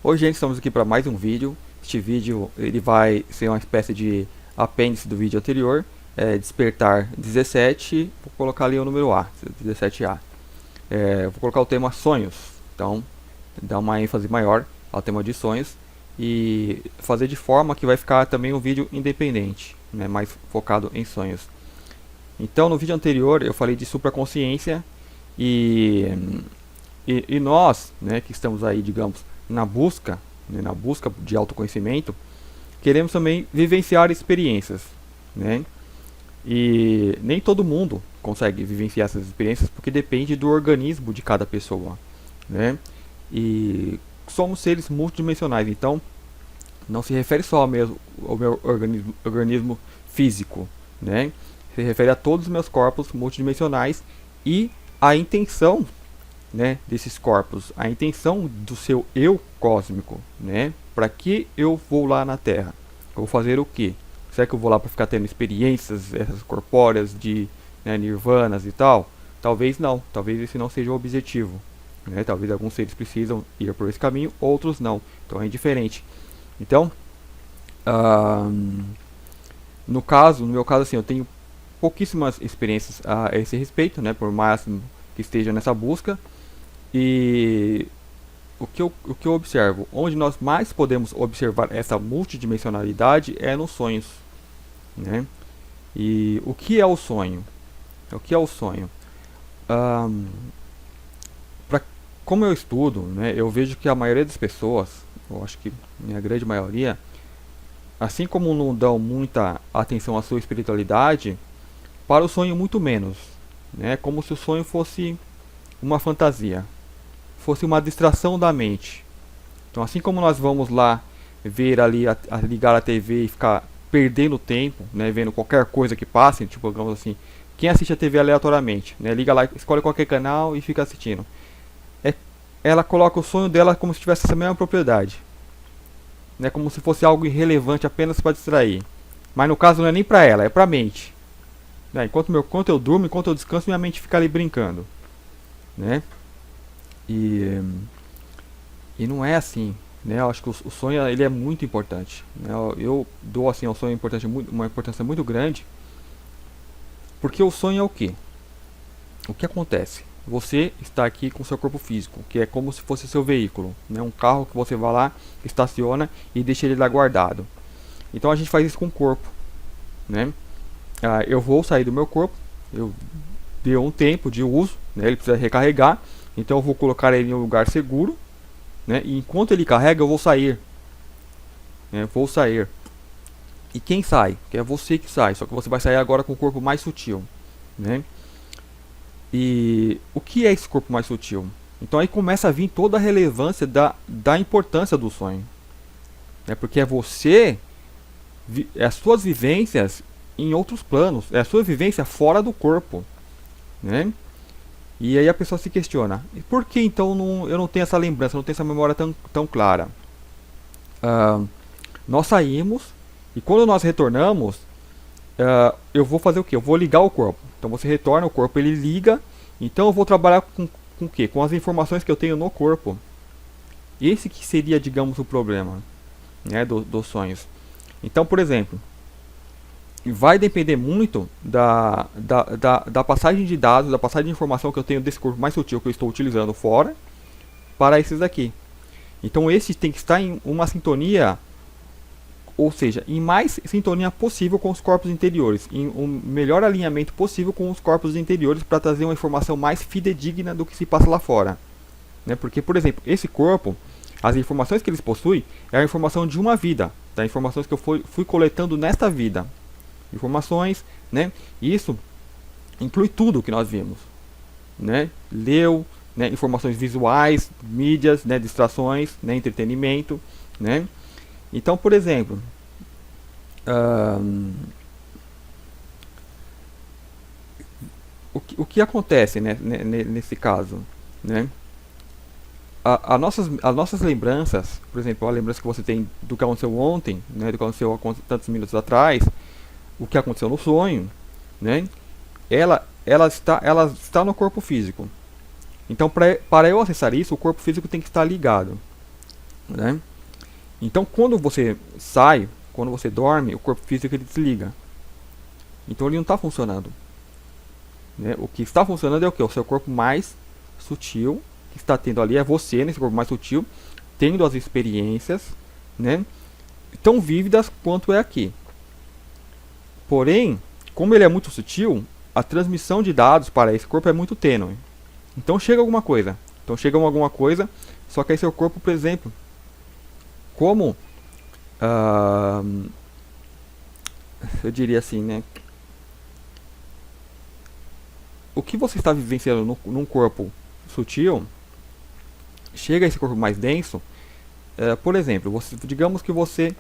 Hoje, gente, estamos aqui para mais um vídeo. Este vídeo ele vai ser uma espécie de apêndice do vídeo anterior, Despertar 17. Vou colocar ali o número A, 17A. Vou colocar o tema sonhos, então dá uma ênfase maior ao tema de sonhos e fazer de forma que vai ficar também um vídeo independente, né, mais focado em sonhos. Então, no vídeo anterior eu falei de supraconsciência e e nós, né, que estamos aí, digamos, na busca, né, na busca de autoconhecimento, queremos também vivenciar experiências, né? E nem todo mundo consegue vivenciar essas experiências porque depende do organismo de cada pessoa, né? E somos seres multidimensionais, então não se refere só ao meu organismo físico, né? Se refere a todos os meus corpos multidimensionais e a intenção, né, desses corpos, a intenção do seu eu cósmico, né? Para que eu vou lá na Terra? Eu vou fazer o quê? Será que eu vou lá para ficar tendo experiências essas corpóreas de, né, nirvanas e tal? Talvez não, talvez esse não seja o objetivo, né? Talvez alguns seres precisam ir por esse caminho, outros não. Então é indiferente. Então, ah, no meu caso assim, eu tenho pouquíssimas experiências a esse respeito, né? Por máximo que esteja nessa busca. E o que eu observo, onde nós mais podemos observar essa multidimensionalidade é nos sonhos, né? E o que é o sonho? O que é o sonho? Um, pra, Como eu estudo, né, eu vejo que a maioria das pessoas, eu acho que a grande maioria, assim como não dão muita atenção à sua espiritualidade, para o sonho muito menos, né? Como se o sonho fosse uma fantasia, fosse uma distração da mente. Então, assim como nós vamos lá ver ali, ligar a TV e ficar perdendo tempo, né, vendo qualquer coisa que passe, tipo, digamos assim, quem assiste a TV aleatoriamente, né, liga lá, escolhe qualquer canal e fica assistindo. É, ela coloca o sonho dela como se tivesse essa mesma propriedade, né, como se fosse algo irrelevante apenas para distrair. Mas no caso não é nem para ela, é para a mente. Né, enquanto eu durmo, enquanto eu descanso, minha mente fica ali brincando, né? E E não é assim, né? Eu acho que o sonho ele é muito importante, né? Eu dou assim ao sonho uma importância muito grande, porque o sonho é o quê? O que acontece? Você está aqui com seu corpo físico, que é como se fosse seu veículo, né? Um carro que você vai lá, estaciona e deixa ele lá guardado. Então a gente faz isso com o corpo, né? Eu vou sair do meu corpo, eu dei um tempo de uso, né? Ele precisa recarregar, então eu vou colocar ele em um lugar seguro, né? E enquanto ele carrega, eu vou sair, né? Vou sair. E quem sai? Que é você que sai, só que você vai sair agora com o corpo mais sutil, né? E o que é esse corpo mais sutil? Então aí começa a vir toda a relevância da importância do sonho, né? Porque é você, é as suas vivências em outros planos, é a sua vivência fora do corpo, né? E aí a pessoa se questiona, e por que então eu não tenho essa lembrança, não tenho essa memória tão clara? Ah, Nós saímos e quando nós retornamos, eu vou fazer o que? Eu vou ligar o corpo. Então você retorna, o corpo ele liga. Então eu vou trabalhar com o que? Com as informações que eu tenho no corpo. Esse que seria, digamos, o problema, né, dos sonhos. Então, por exemplo, vai depender muito da passagem de dados, da passagem de informação que eu tenho desse corpo mais sutil que eu estou utilizando fora para esses aqui. Então esse tem que estar em uma sintonia, ou seja, em mais sintonia possível com os corpos interiores, em um melhor alinhamento possível com os corpos interiores para trazer uma informação mais fidedigna do que se passa lá fora, né? Porque, por exemplo, esse corpo, as informações que eles possuem é a informação de uma vida, das informações que eu fui coletando nesta vida, informações, né? E isso inclui tudo o que nós vimos, né? Leu, né? Informações visuais, mídias, né? Distrações, né? Entretenimento, né? Então, por exemplo, um, o que acontece, né, nesse caso, né? As nossas lembranças, por exemplo, a lembrança que você tem do que aconteceu ontem, né, do que aconteceu há tantos minutos atrás, o que aconteceu no sonho, né? Ela está no corpo físico. Então, para eu acessar isso, o corpo físico tem que estar ligado. né? Então, quando você sai, quando você dorme, o corpo físico ele desliga. Então, ele não está funcionando, né? O que está funcionando é o que? O seu corpo mais sutil, que está tendo ali, é você, nesse corpo mais sutil, tendo as experiências, né? Tão vívidas quanto é aqui. Porém, como ele é muito sutil, a transmissão de dados para esse corpo é muito tênue. Então chega alguma coisa. Só que aí seu corpo, por exemplo, como eu diria assim, né? O que você está vivenciando num corpo sutil, chega a esse corpo mais denso. Por exemplo, digamos que você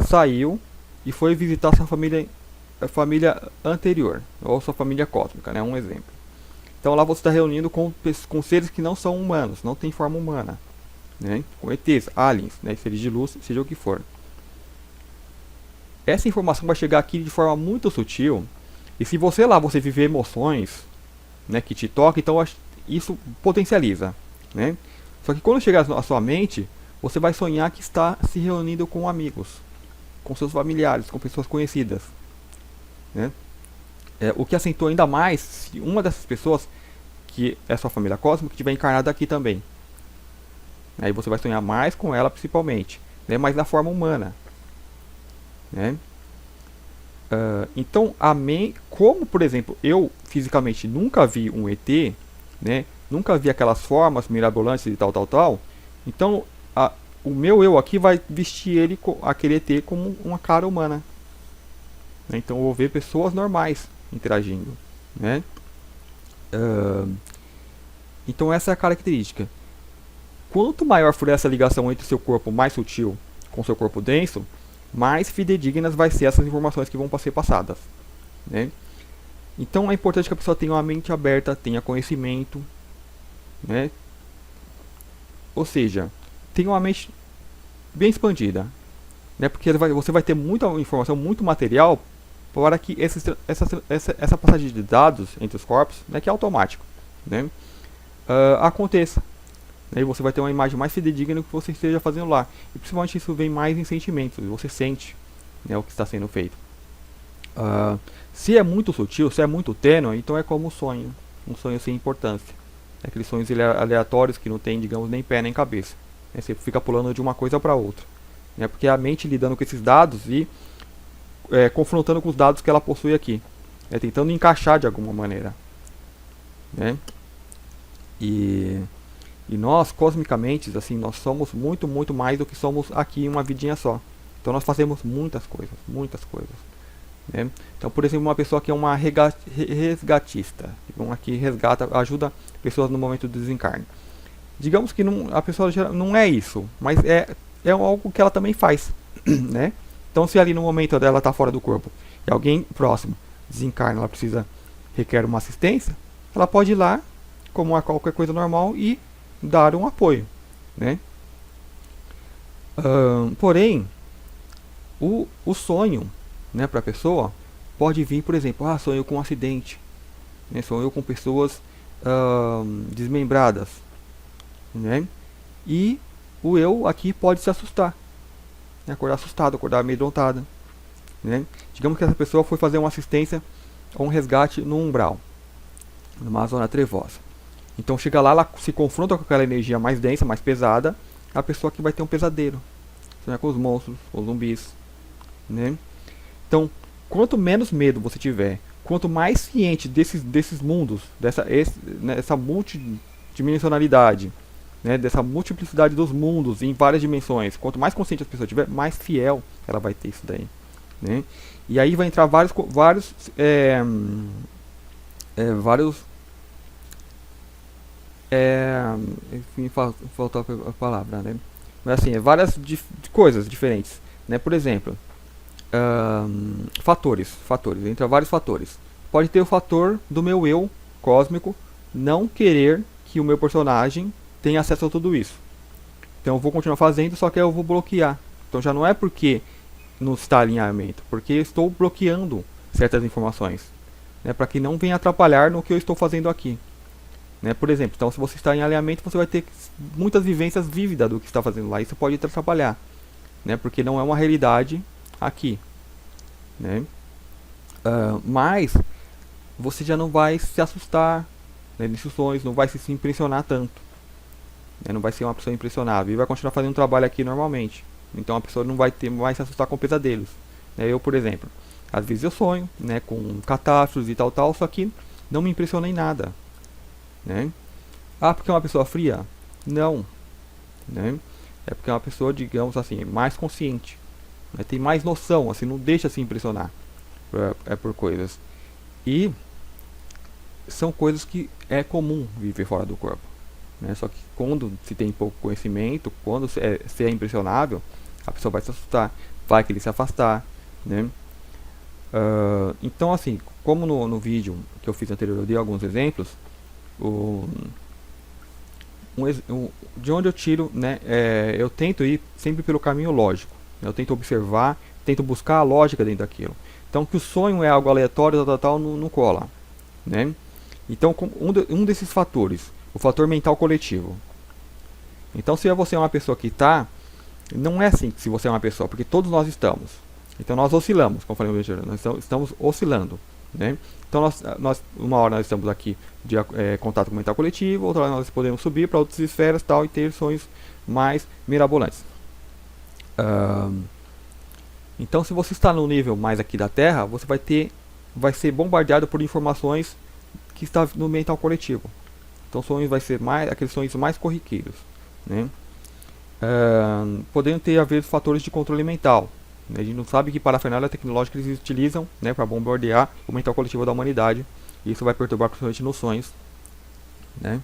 saiu e foi visitar sua família anterior, ou sua família cósmica, né? Um exemplo. Então lá você está reunindo com seres que não são humanos, não têm forma humana, né? Com ETs, aliens, né? Seres de luz, seja o que for. Essa informação vai chegar aqui de forma muito sutil, e se você viver emoções, né, que te tocam, então isso potencializa, né? Só que quando chegar à sua mente, você vai sonhar que está se reunindo com amigos, com seus familiares, com pessoas conhecidas, né? O que acentua ainda mais se uma dessas pessoas, que é sua família cósmica, estiver encarnada aqui também. Aí você vai sonhar mais com ela principalmente, né? Mas na forma humana, né? Então, como por exemplo, eu fisicamente nunca vi um ET, né? Nunca vi aquelas formas mirabolantes e tal. Então, o meu eu aqui vai vestir aquele ET como uma cara humana, né? Então eu vou ver pessoas normais interagindo, né? Então essa é a característica. Quanto maior for essa ligação entre o seu corpo mais sutil com o seu corpo denso, mais fidedignas vai ser essas informações que vão ser passadas, né? Então é importante que a pessoa tenha uma mente aberta, tenha conhecimento, né? Ou seja, tenha uma mente bem expandida, né? Porque você vai ter muita informação, muito material para que essa passagem de dados entre os corpos, né, que é automático, né, aconteça. Aí você vai ter uma imagem mais fidedigna do que você esteja fazendo lá. E principalmente isso vem mais em sentimentos. Você sente, né, o que está sendo feito. Se é muito sutil, se é muito tênue, então é como um sonho sem importância. É aqueles sonhos aleatórios que não tem, digamos, nem pé nem cabeça. Você fica pulando de uma coisa para outra. Né, porque é a mente lidando com esses dados e confrontando com os dados que ela possui aqui. Tentando encaixar de alguma maneira. Né? E nós, cosmicamente, assim, nós somos muito, muito mais do que somos aqui em uma vidinha só. Então nós fazemos muitas coisas, né? Então, por exemplo, uma pessoa que é uma resgatista, que resgata, ajuda pessoas no momento do desencarne. Digamos que a pessoa não é isso, mas é algo que ela também faz, né? Então, se ali no momento dela está fora do corpo e alguém próximo desencarna, ela requer uma assistência, ela pode ir lá, como qualquer coisa normal, e dar um apoio, né? Porém, o sonho, né, para a pessoa pode vir, por exemplo, sonho com um acidente, né, sonho com pessoas desmembradas, né? E o eu aqui pode se assustar, né, acordar assustado, acordar amedrontado, né? Digamos que essa pessoa foi fazer uma assistência ou um resgate no umbral, numa zona trevosa. Então chega lá, ela se confronta com aquela energia mais densa, mais pesada, a pessoa que vai ter um pesadelo, sonhar com os monstros, os zumbis, né? Então, quanto menos medo você tiver, quanto mais ciente desses mundos, dessa multidimensionalidade, né, dessa multiplicidade dos mundos em várias dimensões, quanto mais consciente a pessoa tiver, mais fiel ela vai ter isso daí, né? E aí vai entrar vários enfim, faltou a palavra, né? Mas assim, várias coisas diferentes, né? Por exemplo, fatores, entra vários fatores. Pode ter o fator do meu eu cósmico não querer que o meu personagem tenha acesso a tudo isso. Então eu vou continuar fazendo, só que eu vou bloquear. Então já não é porque não está alinhamento, porque eu estou bloqueando certas informações, né, para que não venha atrapalhar no que eu estou fazendo aqui. né? Por exemplo, então se você está em alinhamento, você vai ter muitas vivências vívidas do que está fazendo lá. Isso pode te atrapalhar, né? Porque não é uma realidade aqui, né? Mas você já não vai se assustar, né, nesses sonhos, não vai se impressionar tanto, né? Não vai ser uma pessoa impressionável e vai continuar fazendo um trabalho aqui normalmente. Então a pessoa não vai mais se assustar com pesadelos, né? Eu, por exemplo, às vezes eu sonho, né, com catástrofes e tal, só que não me impressiona em nada, né? Ah, porque é uma pessoa fria? Não, né? É porque é uma pessoa, digamos assim, mais consciente, né? Tem mais noção, assim, não deixa se impressionar por coisas. E são coisas que é comum viver fora do corpo, né? Só que quando se tem pouco conhecimento, quando se é impressionável, a pessoa vai se assustar, vai querer se afastar, né? Então, assim, como no vídeo que eu fiz anterior eu dei alguns exemplos, o, de onde eu tiro, né? Eu tento ir sempre pelo caminho lógico, né? Eu tento observar, tento buscar a lógica dentro daquilo. Então, que o sonho é algo aleatório, tal, não cola, né? Então, um desses fatores, o fator mental coletivo. Então, se você é uma pessoa que está, não é assim que se você é uma pessoa, porque todos nós estamos. Então, nós oscilamos, como falei, nós estamos oscilando, né? Então, uma hora nós estamos aqui de contato com o mental coletivo, outra hora nós podemos subir para outras esferas tal, e ter sonhos mais mirabolantes. Então, se você está no nível mais aqui da Terra, você vai ser bombardeado por informações que está no mental coletivo. Então, sonhos vai ser aqueles sonhos mais corriqueiros, né? Podendo ter, às vezes, fatores de controle mental. Né? A gente não sabe que parafernália tecnológica eles utilizam, né, para bombardear o mental coletivo da humanidade. E isso vai perturbar principalmente nos sonhos, né?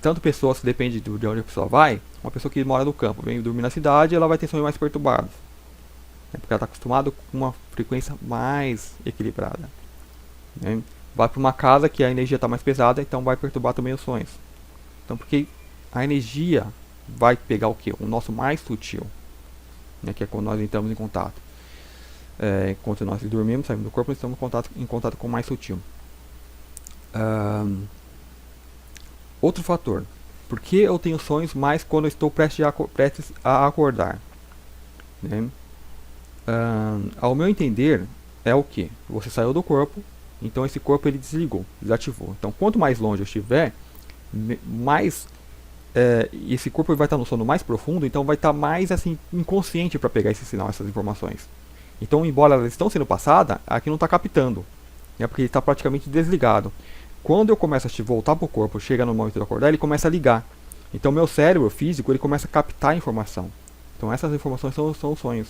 Tanto pessoas que depende de onde a pessoa vai, uma pessoa que mora no campo, vem dormir na cidade, ela vai ter sonhos mais perturbados, né? Porque ela está acostumada com uma frequência mais equilibrada, né? Vai para uma casa que a energia está mais pesada, então vai perturbar também os sonhos. Então, porque a energia vai pegar o que? O nosso mais sutil, né? Que é quando nós entramos em contato. Enquanto nós dormimos, saímos do corpo, nós estamos em contato com o mais sutil. Outro fator. Por que eu tenho sonhos mais quando eu estou prestes a acordar? Né? Ao meu entender, é o que? Você saiu do corpo, então esse corpo ele desativou. Então, quanto mais longe eu estiver, mais esse corpo vai estar no sono mais profundo, então vai estar mais assim inconsciente para pegar esse sinal, essas informações. Então, embora elas estão sendo passadas, aqui não está captando, né, porque ele está praticamente desligado. Quando eu começo a voltar para o corpo, chega no momento de acordar, ele começa a ligar. Então, meu cérebro físico ele começa a captar a informação. Então, essas informações são os sonhos.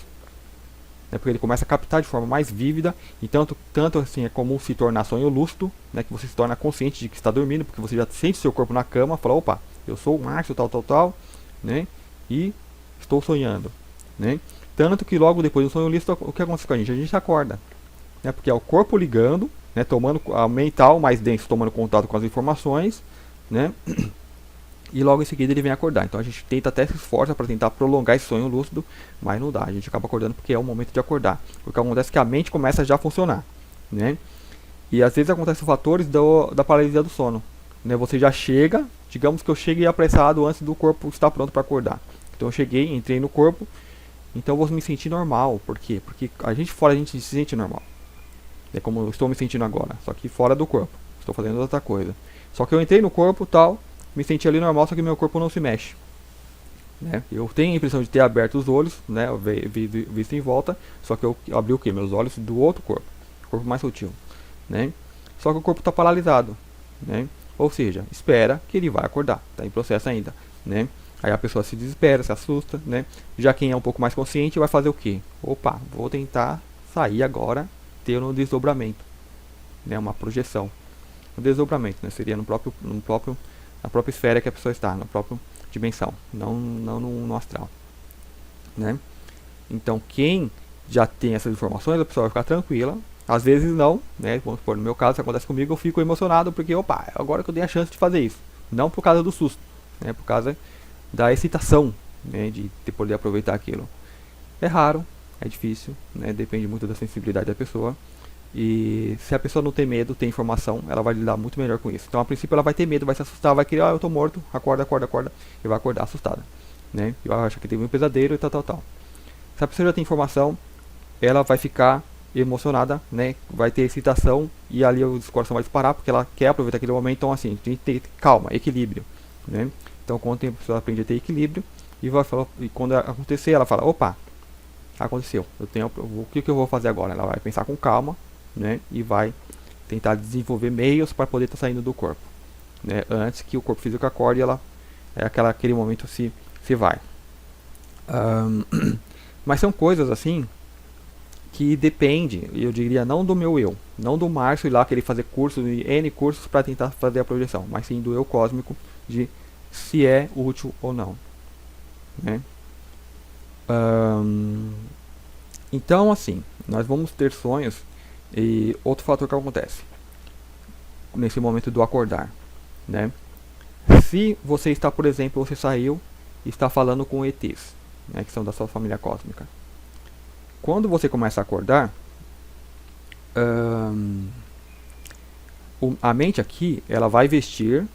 Porque ele começa a captar de forma mais vívida, e tanto assim é comum se tornar sonho lúcido, né, que você se torna consciente de que está dormindo, porque você já sente seu corpo na cama, fala, opa, eu sou o Márcio, tal, né, e estou sonhando, né. Tanto que logo depois do sonho lúcido, o que acontece com a gente acorda, né, porque é o corpo ligando, né, tomando a mental mais denso, tomando contato com as informações, né, e logo em seguida ele vem acordar. Então a gente tenta até se esforça para tentar prolongar esse sonho lúcido, mas não dá. A gente acaba acordando porque é o momento de acordar. Porque acontece que a mente começa já a funcionar, né? E às vezes acontecem fatores da paralisia do sono, né? Você já chega, digamos que eu cheguei apressado antes do corpo estar pronto para acordar. Então eu cheguei, entrei no corpo, então eu vou me sentir normal. Por quê? Porque a gente fora a gente se sente normal. É como eu estou me sentindo agora, só que fora do corpo. Estou fazendo outra coisa. Só que eu entrei no corpo, tal, me senti ali normal, só que meu corpo não se mexe, né? Eu tenho a impressão de ter aberto os olhos, né? Visto em volta, só que eu abri o que? Meus olhos do outro corpo mais sutil, né? Só que o corpo está paralisado, né? Ou seja, espera que ele vai acordar, está em processo ainda, né? Aí a pessoa se desespera, se assusta, né? Já quem é um pouco mais consciente vai fazer o que? Opa, vou tentar sair agora, ter um desdobramento, né? Uma projeção, um desdobramento, né? Seria na própria esfera que a pessoa está, na própria dimensão, não no astral, né? Então, quem já tem essas informações, a pessoa vai ficar tranquila. Às vezes não, né? Vamos supor, no meu caso, se acontece comigo, eu fico emocionado porque, opa, agora que eu dei a chance de fazer isso. Não por causa do susto, né? Por causa da excitação, né? De poder aproveitar aquilo. É raro, é difícil, né? Depende muito da sensibilidade da pessoa, E se a pessoa não tem medo, tem informação, ela vai lidar muito melhor com isso. Então, a princípio, ela vai ter medo, vai se assustar, vai querer, eu tô morto, acorda, acorda, acorda, e vai acordar assustada, né? E vai achar que teve um pesadelo e tal, tal, tal. Se a pessoa já tem informação, ela vai ficar emocionada, né? Vai ter excitação e ali o coração vai disparar porque ela quer aproveitar aquele momento. Então, assim, tem que ter calma, equilíbrio, né? Então, quando a pessoa aprende a ter equilíbrio e vai falar, e quando acontecer, ela fala, opa, aconteceu, o que eu vou fazer agora? Ela vai pensar com calma, né? E vai tentar desenvolver meios para poder estar saindo do corpo, né? Antes que o corpo físico acorde, ela aquele momento se vai. Mas são coisas assim que depende, eu diria, não do meu eu, não do Márcio ir lá querer fazer cursos, N cursos para tentar fazer a projeção, mas sim do eu cósmico, de se é útil ou não, né? Então, assim, nós vamos ter sonhos e outro fator que acontece nesse momento do acordar, né? Se você está, por exemplo, você saiu e está falando com ETs, né, que são da sua família cósmica. Quando você começa a acordar, a mente aqui, ela vai vestir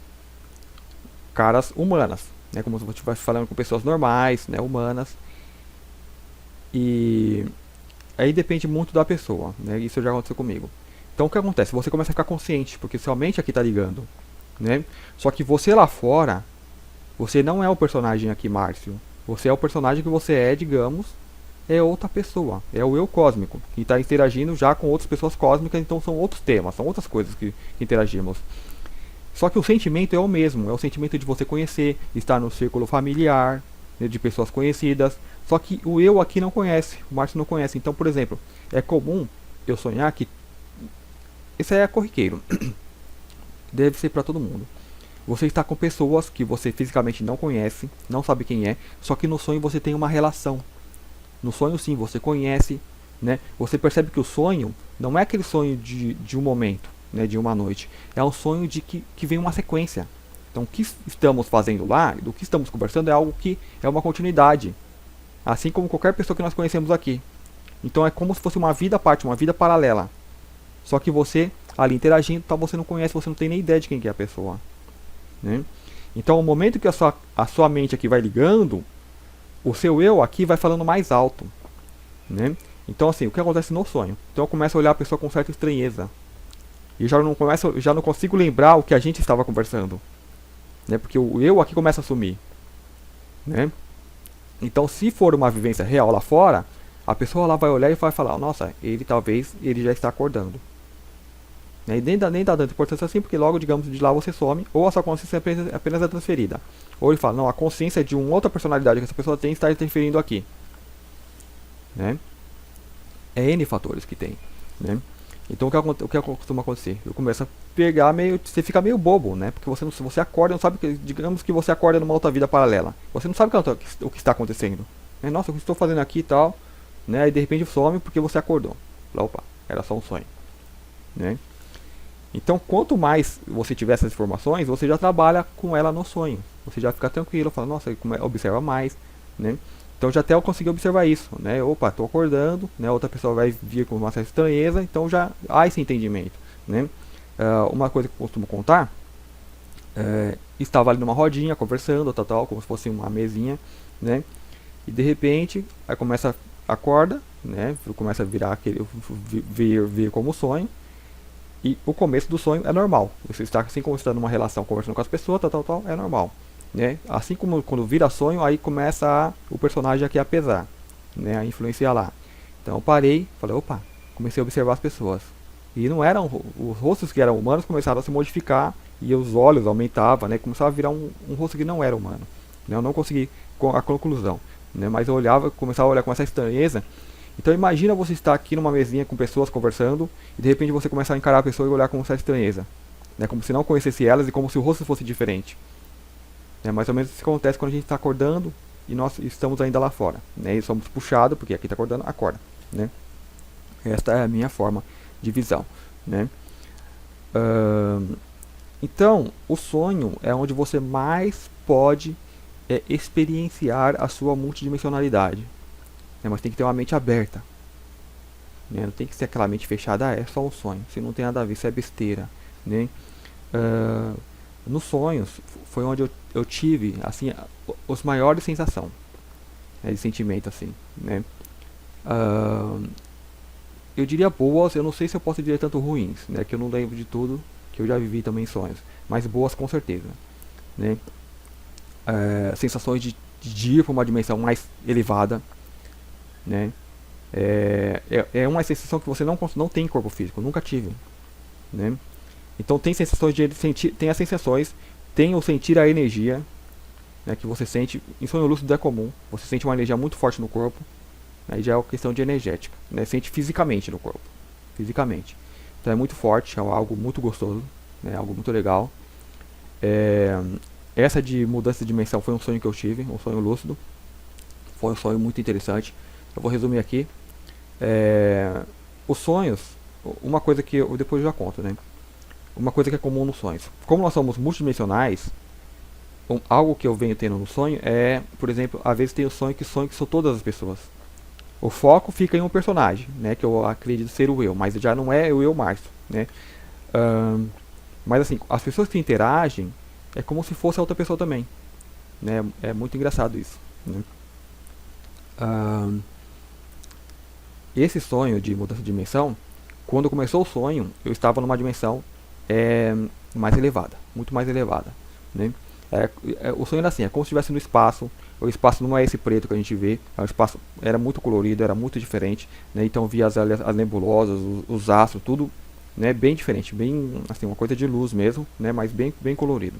caras humanas, né, como se você estivesse falando com pessoas normais, né, humanas. E aí depende muito da pessoa, né, isso já aconteceu comigo. Então o que acontece? Você começa a ficar consciente, porque sua mente aqui está ligando, né? Só que você lá fora, você não é o personagem aqui, Márcio. Você é o personagem que você é, digamos, é outra pessoa. É o eu cósmico, que está interagindo já com outras pessoas cósmicas, então são outros temas, são outras coisas que interagimos. Só que o sentimento é o mesmo, é o sentimento de você conhecer, estar no círculo familiar, né, de pessoas conhecidas. Só que o eu aqui não conhece, o Márcio não conhece. Então, por exemplo, é comum eu sonhar que... Isso é corriqueiro. Deve ser para todo mundo. Você está com pessoas que você fisicamente não conhece, não sabe quem é, só que no sonho você tem uma relação. No sonho sim, você conhece, né? Você percebe que o sonho não é aquele sonho de um momento, né, de uma noite. É um sonho de que vem uma sequência. Então o que estamos fazendo lá, do que estamos conversando é algo que é uma continuidade. Assim como qualquer pessoa que nós conhecemos aqui. Então é como se fosse uma vida à parte, uma vida paralela. Só que você, ali interagindo, tá, você não conhece, você não tem nem ideia de quem que é a pessoa, né? Então, o momento que a sua mente aqui vai ligando, o seu eu aqui vai falando mais alto, né? Então, assim, o que acontece no sonho? Então, eu começo a olhar a pessoa com certa estranheza. E já não consigo lembrar o que a gente estava conversando, né? Porque o eu aqui começa a sumir, né? Então, se for uma vivência real lá fora, a pessoa lá vai olhar e vai falar, nossa, ele já está acordando. E nem dá tanta importância assim, porque logo, digamos, de lá você some, ou a sua consciência apenas é transferida. Ou ele fala, não, a consciência de uma outra personalidade que essa pessoa tem está interferindo aqui, né? É N fatores que tem, né? Então o que costuma acontecer? Eu começo a pegar você fica meio bobo, né? Porque você acorda, não sabe, digamos que você acorda numa outra vida paralela. Você não sabe o que está acontecendo. Nossa, o que estou fazendo aqui e tal, né? E de repente some porque você acordou. Opa, era só um sonho, né? Então, quanto mais você tiver essas informações, você já trabalha com ela no sonho. Você já fica tranquilo, fala, nossa, observa mais, né? Então, já até eu consegui observar isso, né? Opa, estou acordando, né? Outra pessoa vai vir com uma certa estranheza, então já há esse entendimento, né? Uma coisa que eu costumo contar, estava ali numa rodinha, conversando, tal, como se fosse uma mesinha, né? E de repente, aí acorda, né? Começa a virar aquele, vir como sonho. E o começo do sonho é normal. Você está assim como está numa relação, conversando com as pessoas, tal, é normal, né? Assim como quando vira sonho, aí começa o personagem aqui a pesar, né? A influenciar lá. Então eu parei, falei, opa, comecei a observar as pessoas. E não eram os rostos que eram humanos começaram a se modificar e os olhos aumentavam, né? Começava a virar um rosto que não era humano. Né? Eu não consegui a conclusão, né? Mas eu olhava, começava a olhar com essa estranheza. Então imagina você estar aqui numa mesinha com pessoas conversando e de repente você começar a encarar a pessoa e olhar com certa estranheza, né? Como se não conhecesse elas e como se o rosto fosse diferente. Mais ou menos isso que acontece quando a gente está acordando e nós estamos ainda lá fora, né? E somos puxados, porque aqui está acordando, acorda, né? Esta é a minha forma de visão, né? Então, o sonho é onde você mais pode experienciar a sua multidimensionalidade. Mas tem que ter uma mente aberta. né? Não tem que ser aquela mente fechada, é só um sonho, se não tem nada a ver, isso é besteira, né? Nos sonhos foi onde eu tive assim os maiores sensações, né, de sentimento assim, né? Ah, eu diria boas, eu não sei se eu posso dizer tanto ruins, né? Que eu não lembro de tudo que eu já vivi também em sonhos, mas boas com certeza, né? Sensações de ir para uma dimensão mais elevada, né? É uma sensação que você não tem em corpo físico, nunca tive, né? Então tem sensações de sentir, tem as sensações, tem o sentir a energia, né, que você sente. Em sonho lúcido é comum, você sente uma energia muito forte no corpo, aí já é uma questão de energética, né? Sente fisicamente no corpo, fisicamente. Então é muito forte, é algo muito gostoso, né? Algo muito legal. É, essa de mudança de dimensão foi um sonho que eu tive, um sonho lúcido, foi um sonho muito interessante. Eu vou resumir aqui. Os sonhos, uma coisa que eu depois já conto, né? Uma coisa que é comum nos sonhos. Como nós somos multidimensionais, algo que eu venho tendo no sonho é, por exemplo, às vezes tem o sonho que são todas as pessoas. O foco fica em um personagem, né, que eu acredito ser o eu, mas já não é o eu Márcio, né? Mas assim, as pessoas que interagem é como se fosse a outra pessoa também, né? É muito engraçado isso, né? Esse sonho de mudança de dimensão, quando começou o sonho, eu estava numa dimensão mais elevada, muito mais elevada, né? O sonho era assim, é como se estivesse no espaço. O espaço não é esse preto que a gente vê, o espaço era muito colorido, era muito diferente, né? Então eu via as nebulosas, os astros, tudo, né, bem diferente, bem assim, uma coisa de luz mesmo, né, mas bem colorido.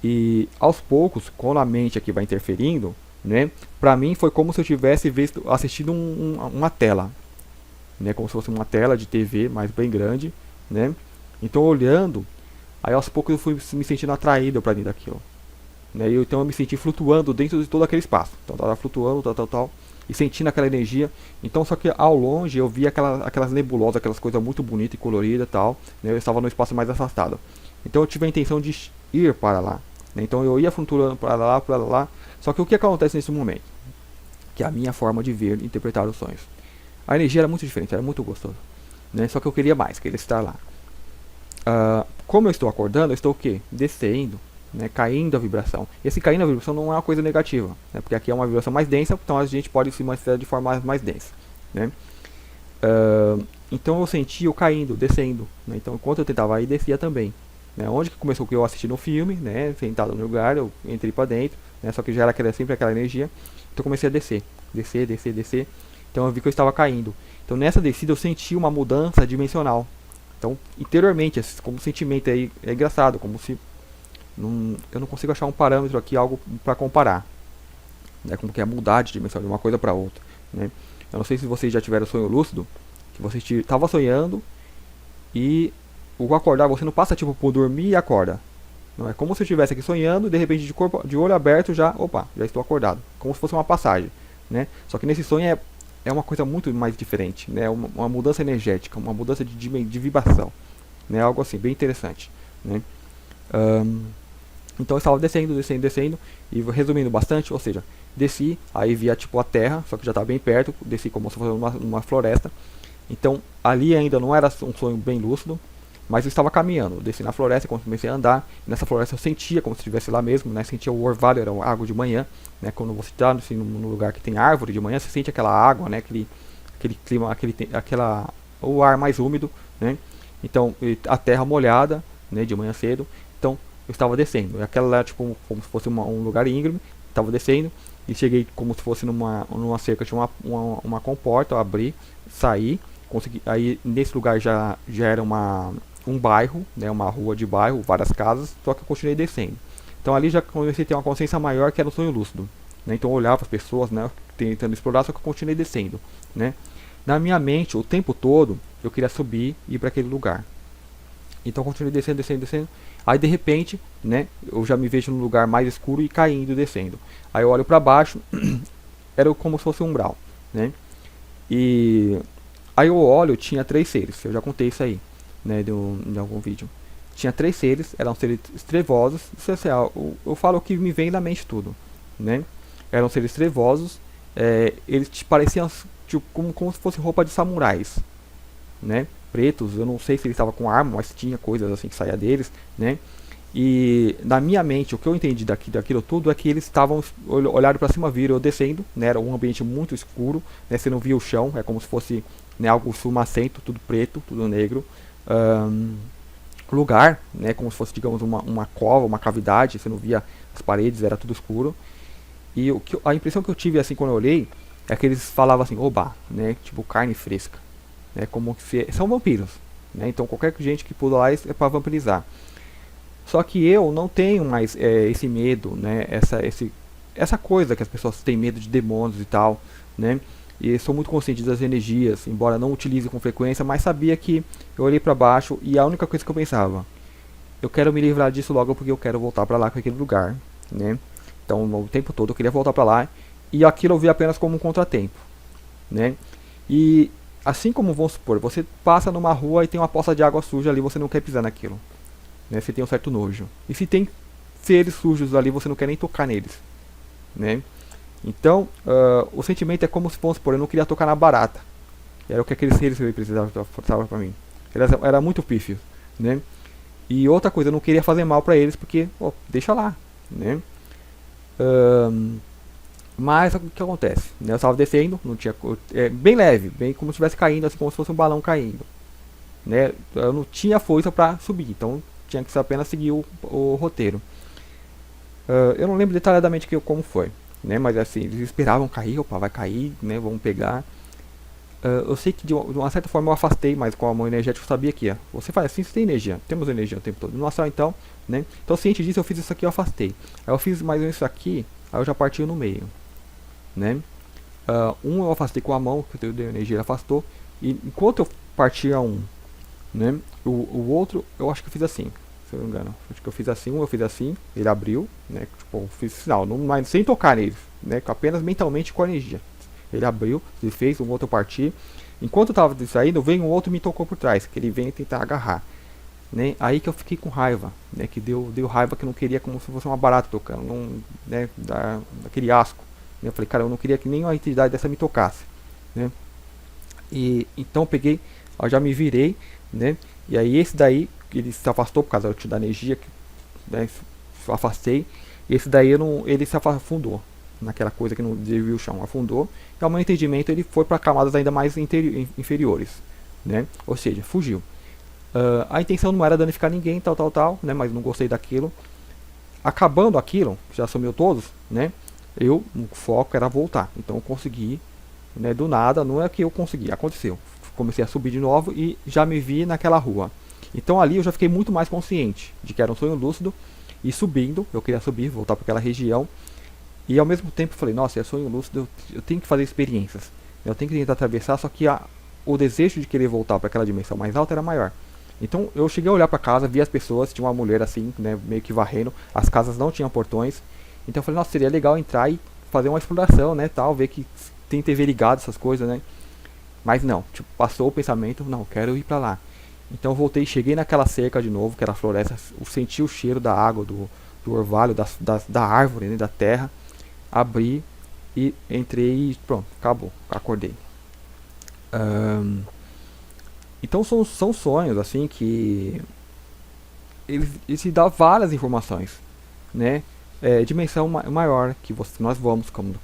E aos poucos, quando a mente aqui vai interferindo, né, para mim foi como se eu tivesse assistido uma tela, né, como se fosse uma tela de TV, mas bem grande, né? Então olhando, aí aos poucos eu fui me sentindo atraído para dentro daquilo, né? Então eu me senti flutuando dentro de todo aquele espaço. Então eu tava flutuando, tal, e sentindo aquela energia. Então só que ao longe eu via aquelas nebulosas, aquelas coisas muito bonitas e coloridas, tal, né? Eu estava no espaço mais afastado. Então eu tive a intenção de ir para lá, né? Então eu ia flutuando para lá. Só que o que acontece nesse momento? Que é a minha forma de ver e interpretar os sonhos. A energia era muito diferente, era muito gostoso, né? Só que eu queria mais, queria estar lá. Como eu estou acordando, eu estou o quê? Descendo, né? Caindo a vibração. E esse caindo a vibração não é uma coisa negativa, né? Porque aqui é uma vibração mais densa, então a gente pode se manifestar de forma mais densa, né? Então eu sentia eu caindo, descendo, né? Então enquanto eu tentava ir, descia também, né? Onde que começou que eu assisti no filme, né? Sentado no lugar, eu entrei para dentro, né? Só que já era sempre aquela energia. Então eu comecei a descer. Então eu vi que eu estava caindo. Então nessa descida eu senti uma mudança dimensional. Então, interiormente, como sentimento aí, é engraçado, como se eu não consigo achar um parâmetro aqui, algo para comparar, né? Como que é mudar de dimensão de uma coisa para outra, né? Eu não sei se vocês já tiveram sonho lúcido, que você estava sonhando e o acordar, você não passa tipo por dormir e acorda. Não é como se eu estivesse aqui sonhando e de repente de olho aberto já estou acordado, como se fosse uma passagem, né? Só que nesse sonho é uma coisa muito mais diferente, né? Uma mudança energética, uma mudança de vibração, né? Algo assim, bem interessante, né? Então eu estava descendo, e resumindo bastante, ou seja, desci, aí via tipo a terra, só que já estava bem perto, desci como se fosse uma floresta. Então ali ainda não era um sonho bem lúcido, mas eu estava caminhando, desci na floresta, quando comecei a andar, nessa floresta eu sentia como se estivesse lá mesmo, né? Sentia o orvalho, era água de manhã, né? Quando você está assim, num lugar que tem árvore de manhã, você sente aquela água, né? Aquele clima, o ar mais úmido, né? Então a terra molhada, né? De manhã cedo. Então eu estava descendo, aquela tipo como se fosse um lugar íngreme, estava descendo e cheguei como se fosse numa cerca, tinha uma comporta, eu abri, saí, consegui, aí nesse lugar já era um bairro, né, uma rua de bairro, várias casas, só que eu continuei descendo. Então ali já comecei a ter uma consciência maior que era um sonho lúcido, né? Então eu olhava as pessoas, né, tentando explorar, só que eu continuei descendo, né? Na minha mente, o tempo todo, eu queria subir e ir para aquele lugar. Então eu continuei descendo. Aí de repente, né, eu já me vejo num lugar mais escuro e caindo, descendo. Aí eu olho para baixo, era como se fosse um umbral, né? E aí eu olho, tinha 3 seres, eu já contei isso aí, né, de algum vídeo. Tinha 3 seres, eram seres trevosos, eu falo o que me vem na mente tudo, né? Eram seres trevosos eles pareciam tipo, como se fosse roupa de samurais, né? Pretos, eu não sei se eles estavam com arma, mas tinha coisas assim que saía deles, né? E na minha mente, o que eu entendi daquilo tudo é que eles estavam olhando para cima, viram eu descendo, né? Era um ambiente muito escuro, né? Você não via o chão, é como se fosse, né, algo fumacento, tudo preto, tudo negro. Ahn, Lugar, né? Como se fosse, digamos, uma cova, uma cavidade, você não via as paredes, era tudo escuro. E a impressão que eu tive assim quando eu olhei é que eles falavam assim, oba, né? Tipo carne fresca, né? Como se são vampiros, né? Então qualquer gente que pula lá é para vampirizar. Só que eu não tenho mais esse medo, né? Essa coisa que as pessoas têm medo de demônios e tal, né? E sou muito consciente das energias, embora não utilize com frequência, mas sabia que eu olhei para baixo e a única coisa que eu pensava, eu quero me livrar disso logo porque eu quero voltar para lá com aquele lugar, né? Então, o tempo todo eu queria voltar para lá e aquilo eu vi apenas como um contratempo, né? E assim como vamos supor, você passa numa rua e tem uma poça de água suja ali, você não quer pisar naquilo, né? Você tem um certo nojo. E se tem seres sujos ali, você não quer nem tocar neles, né? Então, o sentimento é como se fosse, por eu não queria tocar na barata. Era o que aqueles seres precisavam para mim. Era muito pífio, né? E outra coisa, eu não queria fazer mal para eles porque, pô, deixa lá, né? Ahn, mas o que acontece? Né? Eu estava descendo, não tinha, bem leve, bem como se estivesse caindo, assim como se fosse um balão caindo, né? Eu não tinha força para subir, então tinha que apenas seguir o roteiro. Eu não lembro detalhadamente como foi, né? Mas assim, eles esperavam cair, opa, vai cair, né? Vamos pegar. Eu sei que de uma certa forma eu afastei, mas com a mão energética eu sabia que você faz assim, você tem energia, temos energia o tempo todo. No astral então, né? Então ciente disso eu fiz isso aqui, eu afastei. Aí eu fiz mais isso aqui, aí eu já parti no meio, né? Eu afastei com a mão, que eu dei energia, ele afastou. E enquanto eu partia um, né? O outro eu acho que eu fiz assim, se eu não me engano. Acho que eu fiz assim, eu fiz assim, ele abriu, né? Tipo, eu fiz sinal, não, mas sem tocar nele, né? Apenas mentalmente com a energia. Ele abriu, ele fez, um outro partir. Enquanto eu tava saindo, veio um outro e me tocou por trás, que ele veio tentar agarrar. Né? Aí que eu fiquei com raiva, né? Que deu raiva que eu não queria como se fosse uma barata tocando, não, né? Daquele asco. Né? Eu falei, cara, eu não queria que nenhuma entidade dessa me tocasse, né? E então eu peguei, eu já me virei, né? E aí esse daí, ele se afastou por causa da energia, né? Afastei. E esse daí eu não, ele se afundou naquela coisa que não devia o chão, afundou. E ao meu entendimento ele foi para camadas ainda mais inferiores, né? Ou seja, fugiu. A intenção não era danificar ninguém, tal, né? Mas não gostei daquilo. Acabando aquilo, já sumiu todos, né? O foco era voltar. Então eu consegui, né? Do nada, não é que eu consegui, aconteceu. Comecei a subir de novo e já me vi naquela rua. Então ali eu já fiquei muito mais consciente de que era um sonho lúcido. E subindo, eu queria subir, voltar para aquela região. E ao mesmo tempo falei, nossa, é sonho lúcido, eu tenho que fazer experiências. Eu tenho que tentar atravessar, só que o desejo de querer voltar para aquela dimensão mais alta era maior. Então eu cheguei a olhar para casa, vi as pessoas, tinha uma mulher assim, né, meio que varrendo, as casas não tinham portões. Então eu falei, nossa, seria legal entrar e fazer uma exploração, né, tal, ver que tem TV ligada, essas coisas, né. Mas não, tipo, passou o pensamento, não, quero ir para lá. Então eu voltei, cheguei naquela cerca de novo, que era a floresta, eu senti o cheiro da água, do orvalho, da árvore, né, da terra. Abri e entrei e pronto, acabou, acordei. Então são sonhos assim que ele se dá várias informações, né? Dimensão maior que nós vamos quando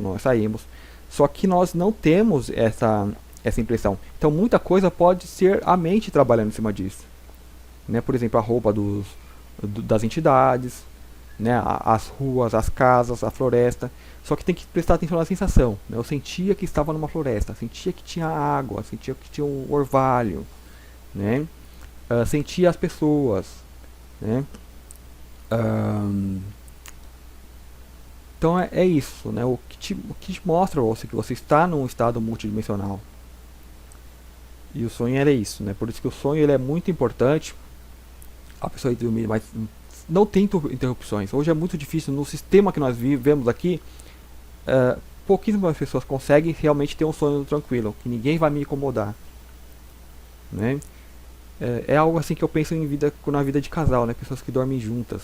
nós saímos, só que nós não temos essa impressão. Então muita coisa pode ser a mente trabalhando em cima disso, né? Por exemplo, a roupa das entidades, né? As ruas, as casas, a floresta. Só que tem que prestar atenção na sensação, né? Eu sentia que estava numa floresta, sentia que tinha água, sentia que tinha um orvalho, né? Sentia as pessoas, né? Então é isso, né? O que te mostra você que você está num estado multidimensional. E o sonho era isso, né? Por isso que o sonho ele é muito importante. A pessoa dormir, mas não tem interrupções. Hoje é muito difícil no sistema que nós vivemos aqui. Pouquíssimas pessoas conseguem realmente ter um sonho tranquilo, que ninguém vai me incomodar, né? É algo assim que eu penso na vida de casal, né? Pessoas que dormem juntas,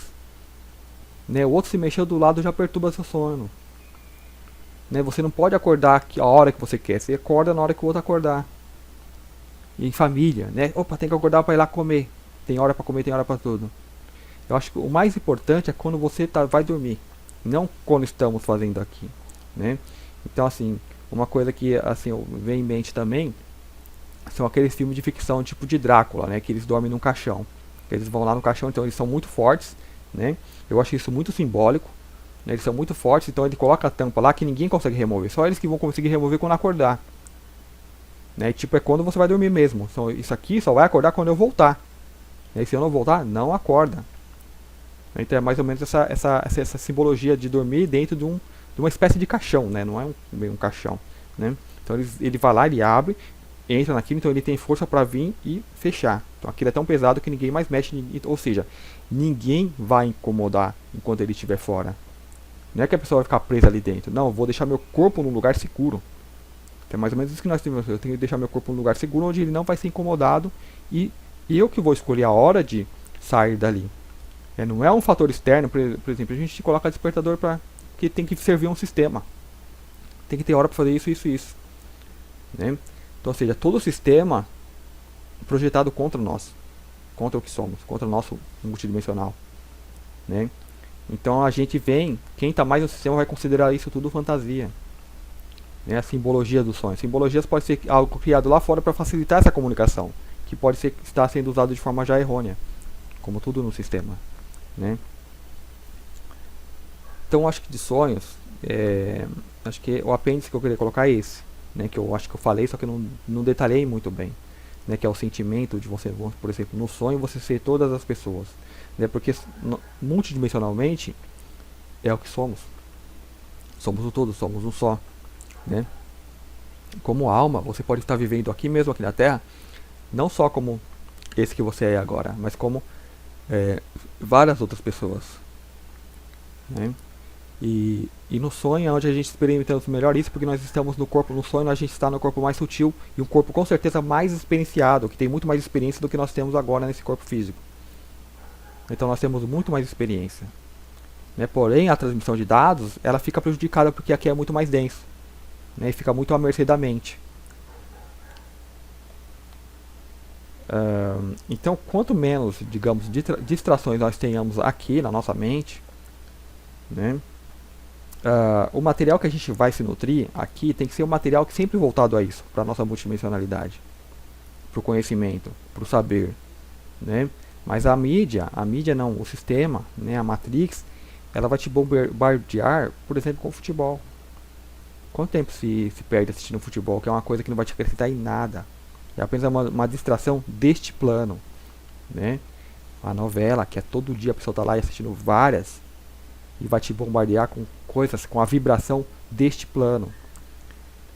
né? O outro se mexeu do lado já perturba seu sono, né? Você não pode acordar a hora que você quer, você acorda na hora que o outro acordar. E em família, né? Opa, tem que acordar para ir lá comer. Tem hora para comer, tem hora para tudo. Eu acho que o mais importante é quando você vai dormir, não quando estamos fazendo aqui, né? Então, assim, uma coisa que assim eu venho em mente também são aqueles filmes de ficção tipo de Drácula, né? Que eles dormem num caixão. Eles vão lá no caixão, então eles são muito fortes, né? Eu acho isso muito simbólico, né? Eles são muito fortes, então ele coloca a tampa lá que ninguém consegue remover. Só eles que vão conseguir remover quando acordar, né? Tipo, é quando você vai dormir mesmo. Então, isso aqui só vai acordar quando eu voltar. E se eu não voltar, não acorda. Então é mais ou menos essa simbologia de dormir dentro de uma espécie de caixão, né? Não é um caixão, né? Então ele vai lá, ele abre, entra naquilo, então ele tem força para vir e fechar. Então aquilo é tão pesado que ninguém mais mexe, ou seja, ninguém vai incomodar enquanto ele estiver fora. Não é que a pessoa vai ficar presa ali dentro. Não, eu vou deixar meu corpo num lugar seguro. Então é mais ou menos isso que nós temos. Eu tenho que deixar meu corpo num lugar seguro onde ele não vai ser incomodado e eu que vou escolher a hora de sair dali. Não é um fator externo, por exemplo, a gente coloca despertador para que tem que servir um sistema. Tem que ter hora para fazer isso, isso e isso. Né? Então, ou seja, todo o sistema projetado contra nós, contra o que somos, contra o nosso multidimensional. Né? Então a gente vem, quem está mais no sistema vai considerar isso tudo fantasia. Né? A simbologia do sonho. Simbologias pode ser algo criado lá fora para facilitar essa comunicação, que pode estar sendo usado de forma já errônea, como tudo no sistema. Né? Então acho que de sonhos, acho que o apêndice que eu queria colocar é esse, né? Que eu acho que eu falei, só que eu não detalhei muito bem, né? Que é o sentimento de você, por exemplo, no sonho você ser todas as pessoas, né? Porque multidimensionalmente é o que somos o todo, somos um só, né? Como alma, você pode estar vivendo aqui mesmo, aqui na Terra, não só como esse que você é agora, mas como várias outras pessoas, né? E no sonho é onde a gente experimenta melhor isso, porque nós estamos no corpo, no sonho a gente está no corpo mais sutil e um corpo com certeza mais experienciado, que tem muito mais experiência do que nós temos agora nesse corpo físico. Então nós temos muito mais experiência, né? Porém a transmissão de dados ela fica prejudicada porque aqui é muito mais denso, né? E fica muito à mercê da mente. Então, quanto menos, digamos, distrações nós tenhamos aqui na nossa mente, né? O material que a gente vai se nutrir aqui tem que ser um material que sempre voltado a isso, para a nossa multidimensionalidade, para o conhecimento, para o saber, né? Mas a mídia não, o sistema, né? A Matrix, ela vai te bombardear, por exemplo, com o futebol. Quanto tempo se perde assistindo futebol, que é uma coisa que não vai te acrescentar em nada? É apenas uma distração deste plano, né? A novela, que é todo dia a pessoa tá lá assistindo várias e vai te bombardear com coisas, com a vibração deste plano.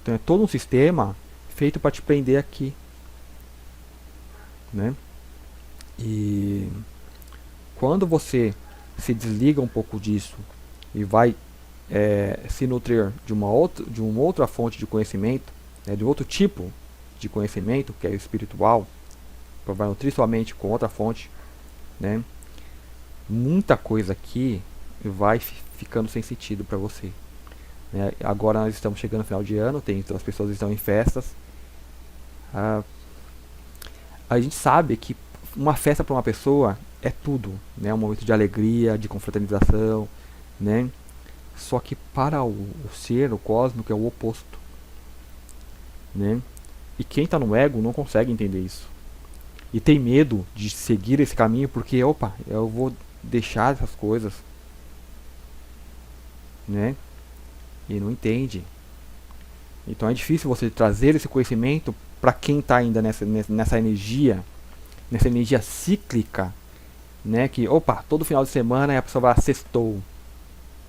Então é todo um sistema feito para te prender aqui, né? E quando você se desliga um pouco disso e vai se nutrir de uma outra fonte de conhecimento, né, de outro tipo de conhecimento, que é o espiritual, vai nutrir sua mente com outra fonte, né? Muita coisa aqui vai ficando sem sentido para você, né? Agora nós estamos chegando no final de ano, as pessoas estão em festas. A gente sabe que uma festa para uma pessoa é tudo, né? Um momento de alegria, de confraternização, né? Só que para o ser, o cósmico, é o oposto, né? E quem está no ego não consegue entender isso. E tem medo de seguir esse caminho porque, opa, eu vou deixar essas coisas, né? E não entende. Então é difícil você trazer esse conhecimento para quem está ainda nessa energia cíclica, né? Que, opa, todo final de semana a pessoa vai sextou.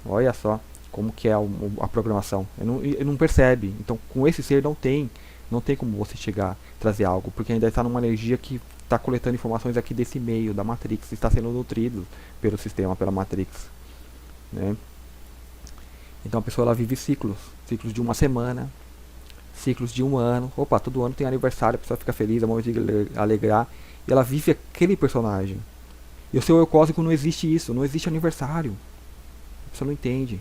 Olha só como que é a programação. Ele não percebe. Então com esse ser não tem como você chegar, trazer algo, porque ainda está numa energia que está coletando informações aqui desse meio da Matrix, está sendo nutrido pelo sistema, pela Matrix, né? Então a pessoa ela vive ciclos de uma semana, ciclos de um ano. Opa, todo ano tem aniversário, a pessoa fica feliz, é um momento de alegrar, e ela vive aquele personagem. E o seu eu cósmico não existe isso, não existe aniversário. A pessoa não entende.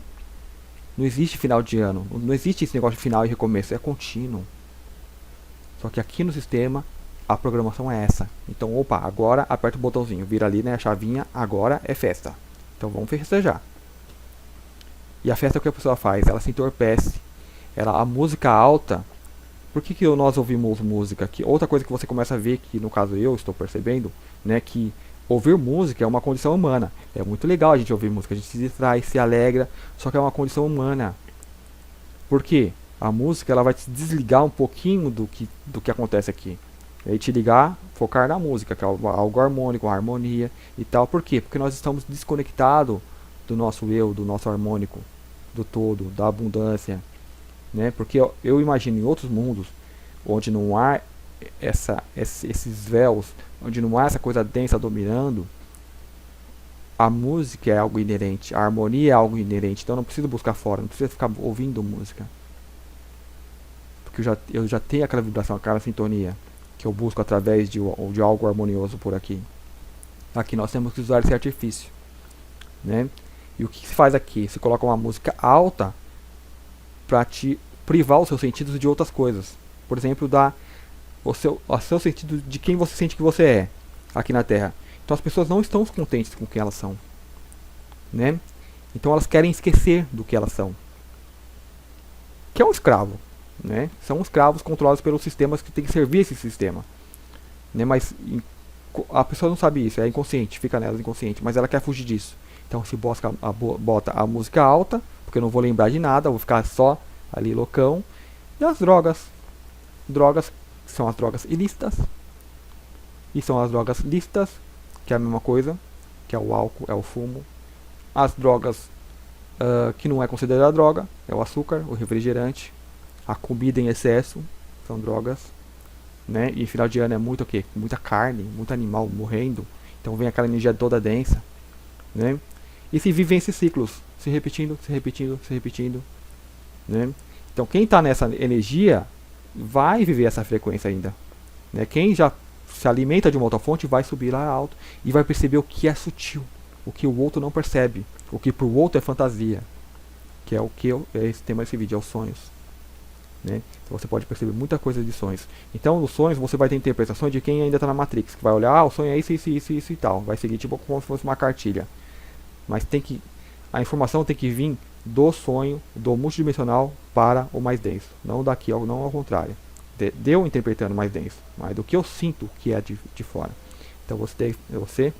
Não existe final de ano, não existe esse negócio de final e recomeço, é contínuo. Só que aqui no sistema a programação é essa. Então, opa, agora aperta o botãozinho, vira ali, né, a chavinha, agora é festa. Então vamos festejar. E a festa, o que a pessoa faz? Ela se entorpece. A música alta. Por que nós ouvimos música aqui? Outra coisa que você começa a ver, que no caso eu estou percebendo, né, que ouvir música é uma condição humana. É muito legal a gente ouvir música, a gente se distrai, se alegra, só que é uma condição humana. Por quê? A música ela vai te desligar um pouquinho do que acontece aqui. E aí te ligar, focar na música, que é algo harmônico, uma harmonia e tal. Por quê? Porque nós estamos desconectados do nosso eu, do nosso harmônico, do todo, da abundância. Né? Porque eu imagino em outros mundos onde não há esses véus, onde não há essa coisa densa dominando, a música é algo inerente, a harmonia é algo inerente, então eu não preciso buscar fora, não preciso ficar ouvindo música, porque eu já tenho aquela vibração, aquela sintonia que eu busco através de algo harmonioso por aqui. Aqui nós temos que usar esse artifício, né? E o que se faz aqui? Se coloca uma música alta para te privar os seus sentidos de outras coisas. Por exemplo, o seu sentido de quem você sente que você é aqui na Terra. Então as pessoas não estão contentes com quem elas são, né? Então elas querem esquecer do que elas são. Que é um escravo, né? São escravos controlados pelos sistemas que tem que servir esse sistema, né? Mas a pessoa não sabe isso, é inconsciente, fica nela inconsciente, mas ela quer fugir disso. Então se bota a música alta, porque eu não vou lembrar de nada, eu vou ficar só ali loucão. E as drogas. Drogas são as drogas ilícitas. E são as drogas lícitas, que é a mesma coisa, que é o álcool, é o fumo. As drogas que não é considerada droga, é o açúcar, o refrigerante, a comida em excesso, são drogas. Né? E final de ano é muito o quê? Muita carne, muito animal morrendo. Então vem aquela energia toda densa. Né? E se vivem esses ciclos, se repetindo, se repetindo, se repetindo. Né? Então quem está nessa energia vai viver essa frequência ainda. Né? Quem já se alimenta de uma outra fonte vai subir lá alto e vai perceber o que é sutil, o que o outro não percebe, o que para o outro é fantasia, que é o que é esse tema desse vídeo, é os sonhos. Né? Então você pode perceber muita coisa de sonhos. Então nos sonhos você vai ter interpretações de quem ainda está na Matrix, que vai olhar, o sonho é isso, isso, isso, isso e tal, vai seguir tipo como se fosse uma cartilha. Mas a informação tem que vir do sonho, do multidimensional para o mais denso, não daqui, não ao contrário. Eu interpretando mais denso, mas do que eu sinto que é de fora. Então você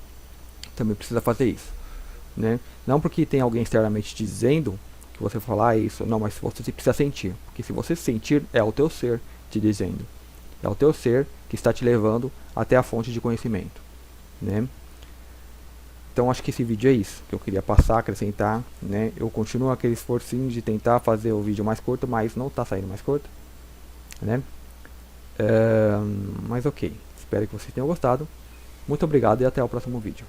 também precisa fazer isso, né? Não porque tem alguém externamente dizendo que você falar isso, não, mas você precisa sentir, porque se você sentir é o teu ser te dizendo, é o teu ser que está te levando até a fonte de conhecimento, né? Então acho que esse vídeo é isso que eu queria passar, acrescentar, né? Eu continuo aquele esforcinho de tentar fazer o vídeo mais curto, mas não está saindo mais curto, né? Mas ok, espero que vocês tenham gostado. Muito obrigado e até o próximo vídeo.